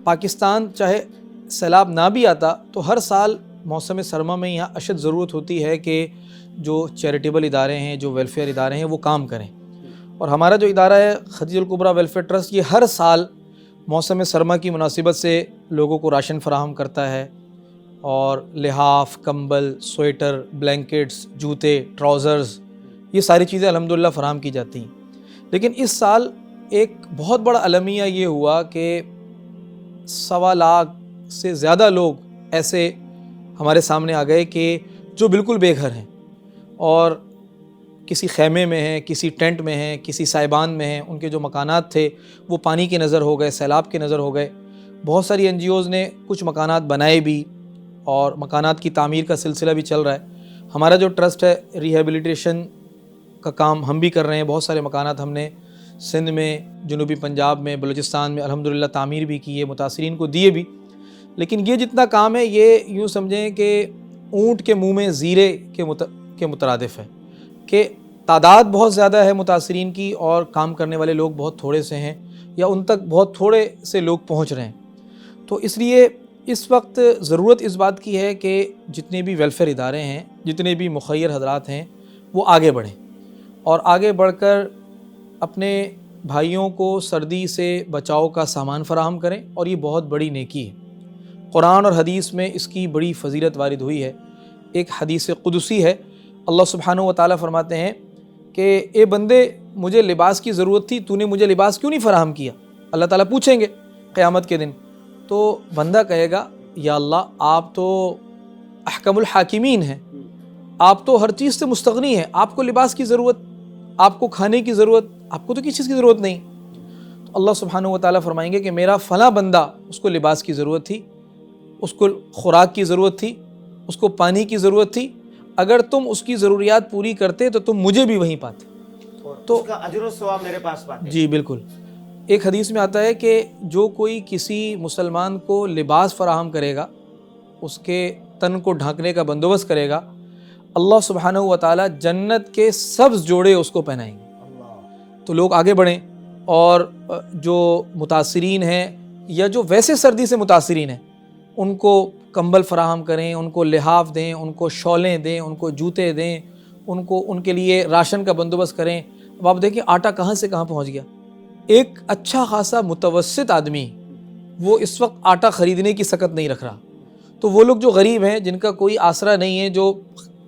پاکستان چاہے سیلاب نہ بھی آتا تو ہر سال موسم سرما میں یہاں اشد ضرورت ہوتی ہے کہ جو چیریٹیبل ادارے ہیں، جو ویلفیئر ادارے ہیں، وہ کام کریں. اور ہمارا جو ادارہ ہے خدیجہ الکبریٰ ویلفیئر ٹرسٹ، یہ ہر سال موسم سرما کی مناسبت سے لوگوں کو راشن فراہم کرتا ہے، اور لحاف، کمبل، سویٹر، بلینکٹس، جوتے، ٹراؤزرز، یہ ساری چیزیں الحمدللہ فراہم کی جاتی ہیں. لیکن اس سال ایک بہت بڑا المیہ یہ ہوا کہ 1.25 لاکھ سے زیادہ لوگ ایسے ہمارے سامنے آ گئے کہ جو بالکل بے گھر ہیں اور کسی خیمے میں ہیں، کسی ٹینٹ میں ہیں، کسی سائبان میں ہیں. ان کے جو مکانات تھے وہ پانی کی نظر ہو گئے، سیلاب کی نظر ہو گئے. بہت ساری NGOز نے کچھ مکانات بنائے بھی، اور مکانات کی تعمیر کا سلسلہ بھی چل رہا ہے. ہمارا جو ٹرسٹ ہے ریہیبلیٹیشن کا کام ہم بھی کر رہے ہیں. بہت سارے مکانات ہم نے سندھ میں، جنوبی پنجاب میں، بلوچستان میں الحمدللہ تعمیر بھی کی ہے، متاثرین کو دیے بھی. لیکن یہ جتنا کام ہے یہ یوں سمجھیں کہ اونٹ کے منہ میں زیرے کے مترادف ہے، کہ تعداد بہت زیادہ ہے متاثرین کی اور کام کرنے والے لوگ بہت تھوڑے سے ہیں، یا ان تک بہت تھوڑے سے لوگ پہنچ رہے ہیں. تو اس لیے اس وقت ضرورت اس بات کی ہے کہ جتنے بھی ویلفیئر ادارے ہیں، جتنے بھی مخیر حضرات ہیں، وہ آگے بڑھیں اور آگے بڑھ کر اپنے بھائیوں کو سردی سے بچاؤ کا سامان فراہم کریں. اور یہ بہت بڑی نیکی ہے. قرآن اور حدیث میں اس کی بڑی فضیلت وارد ہوئی ہے. ایک حدیث قدسی ہے، اللہ سبحانہ و تعالیٰ فرماتے ہیں کہ اے بندے، مجھے لباس کی ضرورت تھی، تو نے مجھے لباس کیوں نہیں فراہم کیا؟ اللہ تعالیٰ پوچھیں گے قیامت کے دن. تو بندہ کہے گا یا اللہ، آپ تو احکم الحاکمین ہیں، آپ تو ہر چیز سے مستغنی ہیں، آپ کو لباس کی ضرورت، آپ کو کھانے کی ضرورت، آپ کو تو کسی چیز کی ضرورت نہیں. تو اللہ سبحانہ و تعالیٰ فرمائیں گے کہ میرا فلاں بندہ، اس کو لباس کی ضرورت تھی، اس کو خوراک کی ضرورت تھی، اس کو پانی کی ضرورت تھی. اگر تم اس کی ضروریات پوری کرتے تو تم مجھے بھی وہیں پاتے، تو اس کا اجر و ثواب میرے پاس پاتے. جی بالکل. ایک حدیث میں آتا ہے کہ جو کوئی کسی مسلمان کو لباس فراہم کرے گا، اس کے تن کو ڈھانکنے کا بندوبست کرے گا، اللہ سبحانہ و تعالیٰ جنت کے سبز جوڑے اس کو پہنائیں گے. تو لوگ آگے بڑھیں، اور جو متاثرین ہیں یا جو ویسے سردی سے متاثرین ہیں، ان کو کمبل فراہم کریں، ان کو لحاف دیں، ان کو شالیں دیں، ان کو جوتے دیں، ان کے لیے راشن کا بندوبست کریں. اب آپ دیکھیں آٹا کہاں سے کہاں پہنچ گیا. ایک اچھا خاصا متوسط آدمی وہ اس وقت آٹا خریدنے کی سکت نہیں رکھ رہا. تو وہ لوگ جو غریب ہیں، جن کا کوئی آسرا نہیں ہے، جو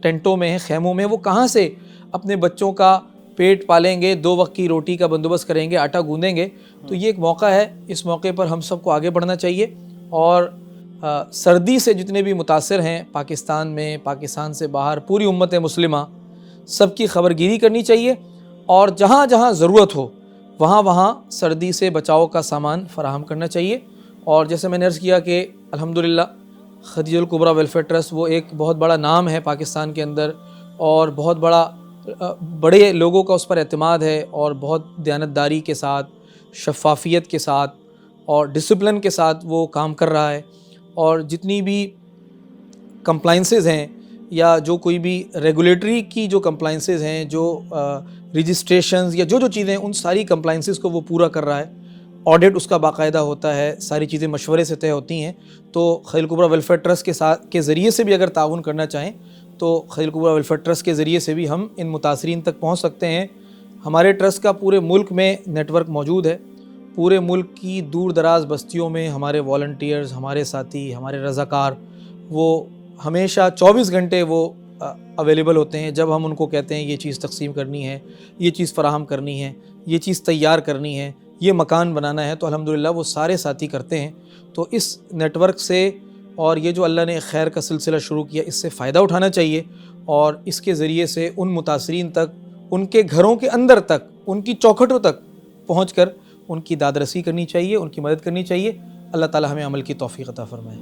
ٹینٹوں میں ہیں، خیموں میں، وہ کہاں سے اپنے بچوں کا پیٹ پالیں گے، 2 وقت کی روٹی کا بندوبست کریں گے، آٹا گوندیں گے. تو یہ ایک موقع ہے، اس موقع پر ہم سب کو آگے بڑھنا چاہیے. اور سردی سے جتنے بھی متاثر ہیں پاکستان میں، پاکستان سے باہر، پوری امت مسلمہ، سب کی خبرگیری کرنی چاہیے. اور جہاں جہاں ضرورت ہو وہاں وہاں سردی سے بچاؤ کا سامان فراہم کرنا چاہیے. اور جیسے میں نے عرض کیا کہ الحمدللہ خدیجہ الکبریٰ ویلفیئر ٹرسٹ وہ ایک بہت بڑا نام ہے پاکستان کے اندر، اور بہت بڑے لوگوں کا اس پر اعتماد ہے، اور بہت دیانتداری کے ساتھ، شفافیت کے ساتھ اور ڈسپلن کے ساتھ وہ کام کر رہا ہے. اور جتنی بھی کمپلائنسز ہیں، یا جو کوئی بھی ریگولیٹری کی جو کمپلائنسز ہیں، جو رجسٹریشنز یا جو چیزیں، ان ساری کمپلائنسز کو وہ پورا کر رہا ہے. آڈٹ اس کا باقاعدہ ہوتا ہے، ساری چیزیں مشورے سے طے ہوتی ہیں. تو خدیجہ الکبریٰ ویلفیئر ٹرسٹ کے ذریعے سے بھی اگر تعاون کرنا چاہیں تو خدیجہ الکبریٰ ویلفیئر ٹرسٹ کے ذریعے سے بھی ہم ان متاثرین تک پہنچ سکتے ہیں. ہمارے ٹرسٹ کا پورے ملک میں نیٹ ورک موجود ہے. پورے ملک کی دور دراز بستیوں میں ہمارے والنٹیئرز، ہمارے ساتھی، ہمارے رضاکار، وہ ہمیشہ 24 گھنٹے وہ اویلیبل ہوتے ہیں. جب ہم ان کو کہتے ہیں یہ چیز تقسیم کرنی ہے، یہ چیز فراہم کرنی ہے، یہ چیز تیار کرنی ہے، یہ مکان بنانا ہے، تو الحمدللہ وہ سارے ساتھی کرتے ہیں. تو اس نیٹ ورک سے، اور یہ جو اللہ نے خیر کا سلسلہ شروع کیا، اس سے فائدہ اٹھانا چاہیے. اور اس کے ذریعے سے ان متاثرین تک، ان کے گھروں کے اندر تک، ان کی چوکھٹوں تک پہنچ کر ان کی داد رسی کرنی چاہیے، ان کی مدد کرنی چاہیے. اللہ تعالی ہمیں عمل کی توفیق عطا فرمائے.